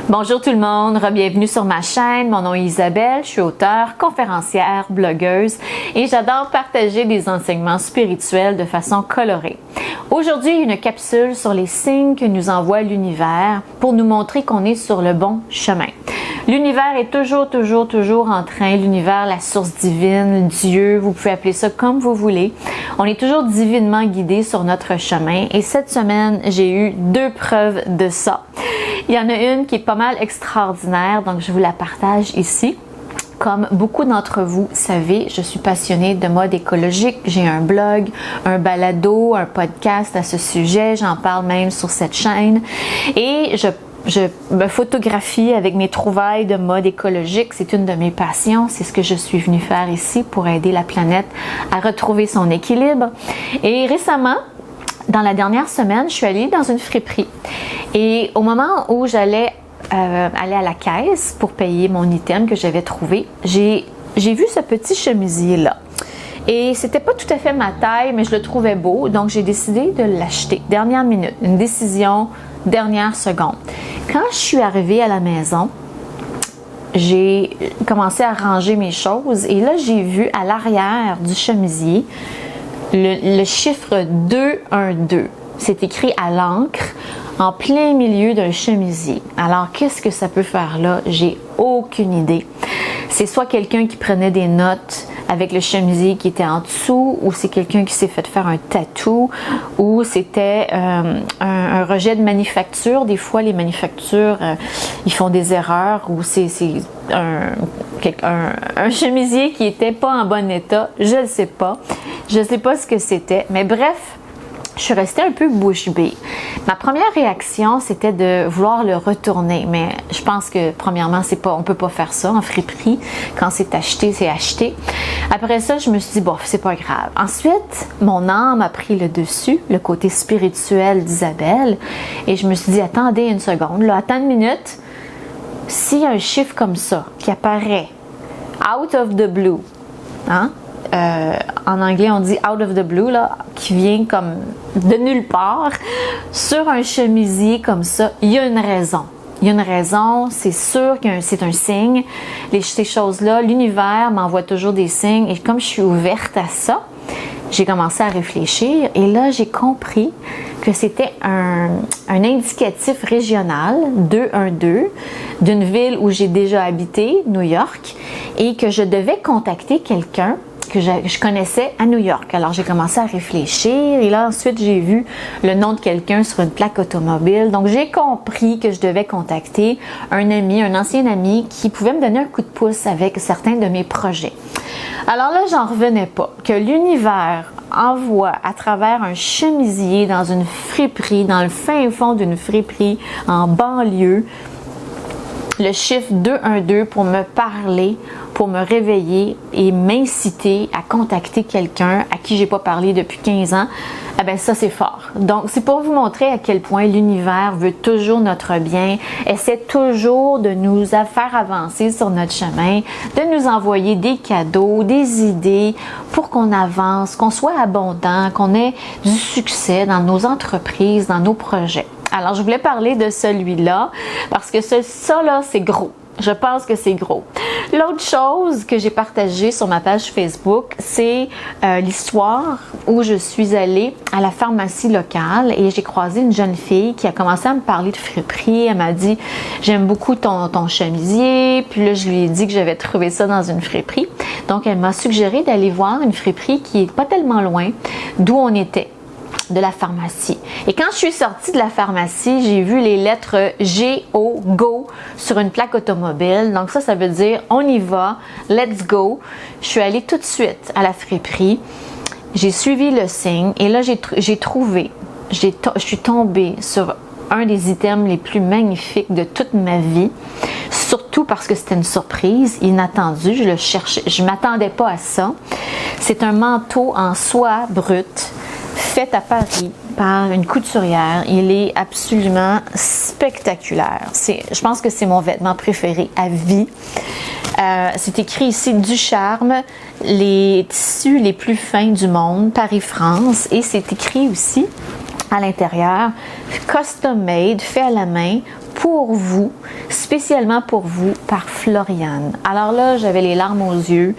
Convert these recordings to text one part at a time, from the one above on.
Bonjour tout le monde, bienvenue sur ma chaîne. Mon nom est Isabelle, je suis auteure, conférencière, blogueuse et j'adore partager des enseignements spirituels de façon colorée. Aujourd'hui, une capsule sur les signes que nous envoie l'univers pour nous montrer qu'on est sur le bon chemin. L'univers est toujours en train, l'univers, la source divine, Dieu, vous pouvez appeler ça comme vous voulez. On est toujours divinement guidé sur notre chemin et cette semaine, j'ai eu 2 preuves de ça. Il y en a une qui est pas mal extraordinaire, donc je vous la partage ici. Comme beaucoup d'entre vous savez, je suis passionnée de mode écologique. J'ai un blog, un balado, un podcast à ce sujet. J'en parle même sur cette chaîne. Et je me photographie avec mes trouvailles de mode écologique. C'est une de mes passions. C'est ce que je suis venue faire ici pour aider la planète à retrouver son équilibre. Et récemment, dans la dernière semaine, je suis allée dans une friperie. Et au moment où j'allais aller à la caisse pour payer mon item que j'avais trouvé, j'ai vu ce petit chemisier-là. Et c'était pas tout à fait ma taille, mais je le trouvais beau, donc j'ai décidé de l'acheter. Dernière minute, une décision, dernière seconde. Quand je suis arrivée à la maison, j'ai commencé à ranger mes choses et là, j'ai vu à l'arrière du chemisier le chiffre 212. C'est écrit à l'encre en plein milieu d'un chemisier. Alors, qu'est-ce que ça peut faire là? J'ai aucune idée. C'est soit quelqu'un qui prenait des notes avec le chemisier qui était en dessous, ou c'est quelqu'un qui s'est fait faire un tatou, ou c'était un rejet de manufacture. Des fois, les manufactures, ils font des erreurs, ou c'est un chemisier qui était pas en bon état. Je ne sais pas. Je ne sais pas ce que c'était. Mais bref, je suis restée un peu bouche bée. Ma première réaction, c'était de vouloir le retourner, mais je pense que premièrement, on peut pas faire ça en friperie. Quand c'est acheté, c'est acheté. Après ça, je me suis dit, bon, c'est pas grave. Ensuite, mon âme a pris le dessus, le côté spirituel d'Isabelle, et je me suis dit, attendez une seconde, là, attends une minute. S'il y a un chiffre comme ça qui apparaît out of the blue, hein? En anglais, on dit out of the blue, là, qui vient comme de nulle part, sur un chemisier comme ça, il y a une raison. Il y a une raison, c'est sûr que c'est un signe. Ces choses-là, l'univers m'envoie toujours des signes et comme je suis ouverte à ça, j'ai commencé à réfléchir et là, j'ai compris que c'était un indicatif régional, 212, d'une ville où j'ai déjà habité, New York, et que je devais contacter quelqu'un que je connaissais à New York. Alors, j'ai commencé à réfléchir et là, ensuite, j'ai vu le nom de quelqu'un sur une plaque automobile. Donc, j'ai compris que je devais contacter un ami, un ancien ami qui pouvait me donner un coup de pouce avec certains de mes projets. Alors là, j'en revenais pas. Que l'univers envoie à travers un chemisier dans une friperie, dans le fin fond d'une friperie en banlieue, le chiffre 212 pour me parler, pour me réveiller et m'inciter à contacter quelqu'un à qui j'ai pas parlé depuis 15 ans, eh bien ça c'est fort. Donc c'est pour vous montrer à quel point l'univers veut toujours notre bien, essaie toujours de nous faire avancer sur notre chemin, de nous envoyer des cadeaux, des idées pour qu'on avance, qu'on soit abondant, qu'on ait du succès dans nos entreprises, dans nos projets. Alors, je voulais parler de celui-là parce que ça là, c'est gros. Je pense que c'est gros. L'autre chose que j'ai partagée sur ma page Facebook, c'est l'histoire où je suis allée à la pharmacie locale et j'ai croisé une jeune fille qui a commencé à me parler de friperie. Elle m'a dit « J'aime beaucoup ton chemisier ». Puis là, je lui ai dit que j'avais trouvé ça dans une friperie. Donc, elle m'a suggéré d'aller voir une friperie qui est pas tellement loin d'où on était, de la pharmacie. Et quand je suis sortie de la pharmacie, j'ai vu les lettres G-O, Go, sur une plaque automobile. Donc ça veut dire on y va, let's go. Je suis allée tout de suite à la friperie. J'ai suivi le signe et là, je suis tombée sur un des items les plus magnifiques de toute ma vie. Surtout parce que c'était une surprise, inattendue. Je le cherchais, je m'attendais pas à ça. C'est un manteau en soie brute, fait à Paris par une couturière. Il est absolument spectaculaire. Je pense que c'est mon vêtement préféré à vie. C'est écrit ici « Du charme, les tissus les plus fins du monde, Paris-France ». Et c'est écrit aussi à l'intérieur, custom made, fait à la main, pour vous, spécialement pour vous, par Floriane. Alors là, j'avais les larmes aux yeux.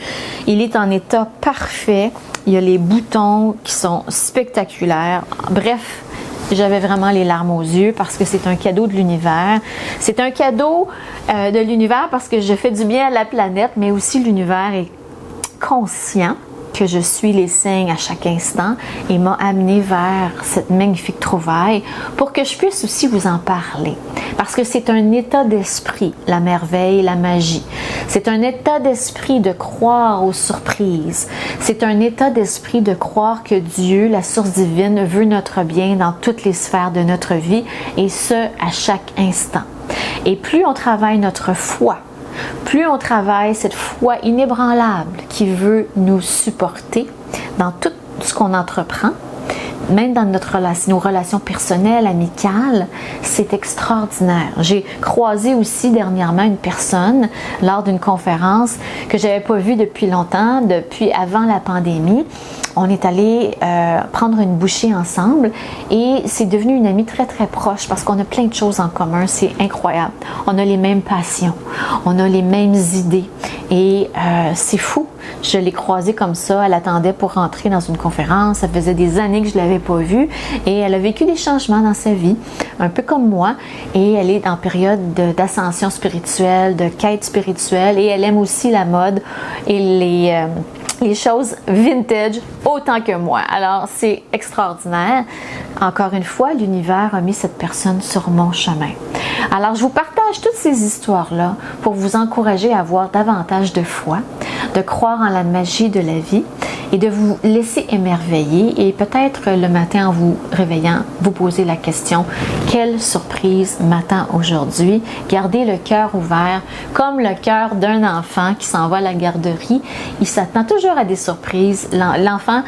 Il est en état parfait. Il y a les boutons qui sont spectaculaires. Bref, j'avais vraiment les larmes aux yeux parce que c'est un cadeau de l'univers. C'est un cadeau de l'univers parce que je fais du bien à la planète, mais aussi l'univers est conscient que je suis les signes à chaque instant et m'a amené vers cette magnifique trouvaille pour que je puisse aussi vous en parler. Parce que c'est un état d'esprit, la merveille, la magie. C'est un état d'esprit de croire aux surprises. C'est un état d'esprit de croire que Dieu, la source divine, veut notre bien dans toutes les sphères de notre vie et ce, à chaque instant. Et plus on travaille notre foi, plus on travaille cette foi inébranlable qui veut nous supporter dans tout ce qu'on entreprend, même dans nos relations personnelles, amicales, c'est extraordinaire. J'ai croisé aussi dernièrement une personne lors d'une conférence que je n'avais pas vue depuis longtemps, depuis avant la pandémie. On est allé prendre une bouchée ensemble et c'est devenu une amie très très proche parce qu'on a plein de choses en commun, c'est incroyable. On a les mêmes passions, on a les mêmes idées et c'est fou. Je l'ai croisée comme ça, elle attendait pour rentrer dans une conférence, ça faisait des années que je ne l'avais pas vue et elle a vécu des changements dans sa vie, un peu comme moi, et elle est en période d'ascension spirituelle, de quête spirituelle et elle aime aussi la mode et les choses vintage autant que moi. Alors, c'est extraordinaire. Encore une fois, l'univers a mis cette personne sur mon chemin. Alors, je vous partage toutes ces histoires-là pour vous encourager à avoir davantage de foi, de croire en la magie de la vie et de vous laisser émerveiller et peut-être le matin en vous réveillant, vous poser la question « Quelle surprise m'attend aujourd'hui? » Gardez le cœur ouvert comme le cœur d'un enfant qui s'en va à la garderie. Il s'attend toujours à des surprises. L'enfant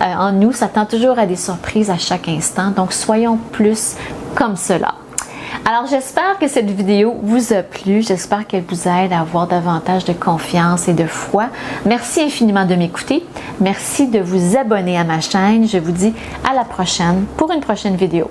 en nous s'attend toujours à des surprises à chaque instant. Donc, soyons plus comme cela. Alors, j'espère que cette vidéo vous a plu. J'espère qu'elle vous aide à avoir davantage de confiance et de foi. Merci infiniment de m'écouter. Merci de vous abonner à ma chaîne. Je vous dis à la prochaine pour une prochaine vidéo.